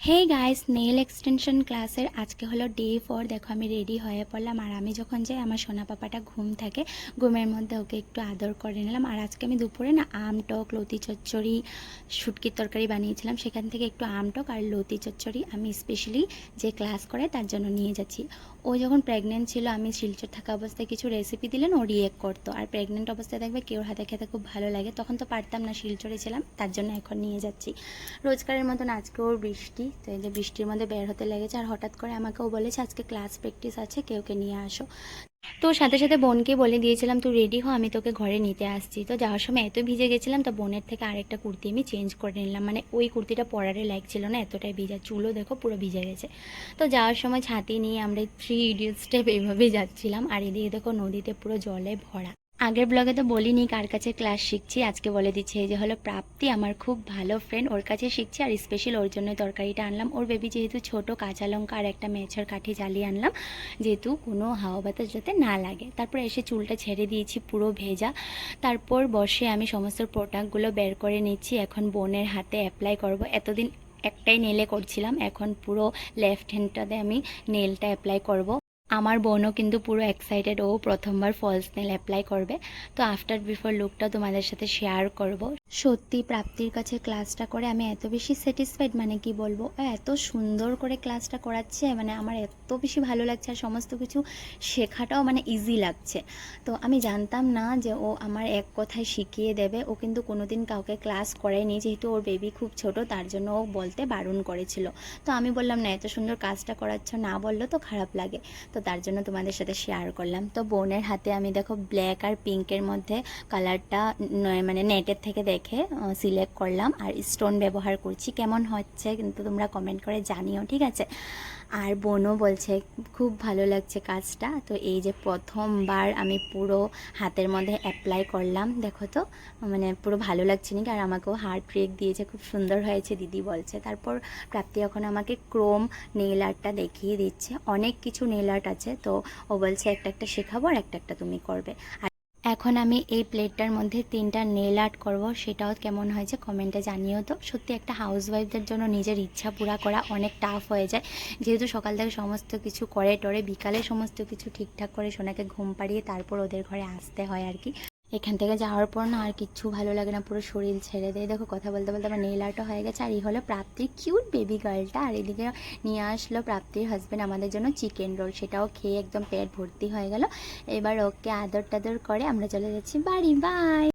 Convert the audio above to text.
Hey guys, nail extension ক্লাসের আজকে হলো ডে 4। দেখো আমি রেডি হয়ে পড়লাম। আর আমি যখন যাই আমার সোনা পাপাটা ঘুম থাকে, ঘুমের মধ্যে ওকে একটু আদর করে নিলাম। আর আজকে আমি দুপুরে না আম টক, লতি চচ্চড়ি, শুটকির তরকারি বানিয়েছিলাম। সেখান থেকে একটু আম টক আর লতি চচ্চড়ি আমি স্পেশালি যে ক্লাস করে তার জন্য নিয়ে যাচ্ছি। ও যখন প্রেগনেন্ট ছিল, আমি শিলচর থাকা অবস্থায় কিছু রেসিপি দিলেন ও রিয়েক্ট করতো। আর প্রেগনেন্ট অবস্থায় দেখবে কেউর হাতে খেতে খুব ভালো লাগে, তখন তো পারতাম না, শিলচরে ছিলাম, তার জন্য এখন নিয়ে যাচ্ছি। রোজকারের মতন আজকে ওর বৃষ্টি, তো এই যে বৃষ্টির মধ্যে বের হতে লেগেছে। আর হঠাৎ করে আমাকেও বলেছে আজকে ক্লাস প্র্যাকটিস আছে, কেউকে নিয়ে আসো। তো সাথে সাথে বোনকে বলে দিয়েছিলাম তুই রেডি হ, আমি তোকে ঘরে নিতে আসছি। তো যাওয়ার সময় এত ভিজে গেছিলাম, তো বোনের থেকে আরেকটা কুর্তি আমি চেঞ্জ করে নিলাম। মানে ওই কুর্তিটা পরারে লাগছিল না, এতটাই ভিজা, চুলও দেখো পুরো ভিজে গেছে। তো যাওয়ার সময় ছাতি নিয়ে আমরা 3 ইডিয়ট স্টেপ এইভাবেই যাচ্ছিলাম। আর এদিকে দেখো নদীতে পুরো জলে ভরা। আগের ব্লগে তো বলিনি কার কাছে ক্লাস শিখছি, আজকে বলে দিচ্ছি। এই যে হলো প্রাপ্তি, আমার খুব ভালো ফ্রেন্ড, ওর কাছে শিখছি। আর স্পেশাল ওর জন্য তরকারিটা আনলাম। ওর বেবি যেহেতু ছোট, কাঁচা লঙ্কা আর একটা মেছর কাঠি জ্বালিয়ে আনলাম, যেহেতু কোনো হাওয়া বাতাস যাতে না লাগে। তারপর এসে চুলটা ছেড়ে দিয়েছি, পুরো ভেজা। তারপর বসে আমি সমস্ত প্রোডাক্টগুলো বের করে নিচ্ছি। এখন বোনের হাতে অ্যাপ্লাই করব। এতদিন একটাই নেলে করছিলাম, এখন পুরো লেফট হ্যান্ডটাতে আমি নেলটা অ্যাপ্লাই করব। আমার বোনও কিন্তু পুরো এক্সাইটেড, ও প্রথমবার ফলস নেল অ্যাপ্লাই করবে। তো আফটার বিফোর লুকটা তোমাদের সাথে শেয়ার করব। সত্যি প্রাপ্তির কাছে ক্লাসটা করে আমি এত বেশি স্যাটিসফাইড, মানে কি বলবো, এত সুন্দর করে ক্লাসটা করাচ্ছে, মানে আমার এত বেশি ভালো লাগছে। আর সমস্ত কিছু শেখাটাও মানে ইজি লাগছে। তো আমি জানতাম না যে ও আমার এক কথায় শিখিয়ে দেবে। ও কিন্তু কোনোদিন কাউকে ক্লাস করায়নি, যেহেতু ওর বেবি খুব ছোট, তার জন্য ও বলতে বারণ করেছিল। তো আমি বললাম না, এত সুন্দর কাজটা করাচ্ছ, না বললো তো খারাপ লাগে। তো তার জন্য তোমাদের সাথে শেয়ার করলাম। তো বোনের হাতে আমি দেখো ব্ল্যাক আর পিঙ্কের মধ্যে কালারটা মানে নেটের থেকে দেখে সিলেক্ট করলাম। আর স্টোন ব্যবহার করছি, কেমন হচ্ছে কিন্তু তোমরা কমেন্ট করে জানিও, ঠিক আছে। আর বোনও বলছে খুব ভালো লাগছে কাজটা। তো এই যে প্রথমবার আমি পুরো হাতের মধ্যে অ্যাপ্লাই করলাম, দেখো তো মানে পুরো ভালো লাগছে নাকি। আর আমাকেও হার্ট রেক দিয়েছে, খুব সুন্দর হয়েছে দিদি বলছে। তারপর প্রাপ্তি এখন আমাকে ক্রোম নেল আর্টটা দেখিয়ে দিচ্ছে। অনেক কিছু নেল আর্ট আছে, তো ও বলছে একটা একটা শেখাবো আর একটা একটা তুমি করবে। আর এখন আমি এই প্লেটটার মধ্যে 3টা নেল আর্ট করব, সেটাও কেমন হয়েছে কমেন্টে জানিও। তো সত্যি একটা হাউসওয়াইফদের জন্য নিজের ইচ্ছা পুরা করা অনেক টাফ হয়ে যায়, যেহেতু সকাল থেকে সমস্ত কিছু করে টরে বিকালে সমস্ত কিছু ঠিকঠাক করে সোনাকে ঘুম পাড়িয়ে তারপর ওদের ঘরে আসতে হয় আর কি। এখান থেকে যাওয়ার পর না আর কিচ্ছু ভালো লাগে না, পুরো শরীর ছেড়ে দেয়। দেখো কথা বলতে বলতে আমার নেল আর্টও হয়ে গেছে। আর এই হলো প্রাপ্তির কিউট বেবি গার্লটা। আর এদিকে নিয়ে আসলো প্রাপ্তির হাজব্যান্ড আমাদের জন্য চিকেন রোল, সেটাও খেয়ে একদম পেট ভর্তি হয়ে গেল। এবার ওকে আদর টাদর করে আমরা চলে যাচ্ছি বাড়ি। বাই।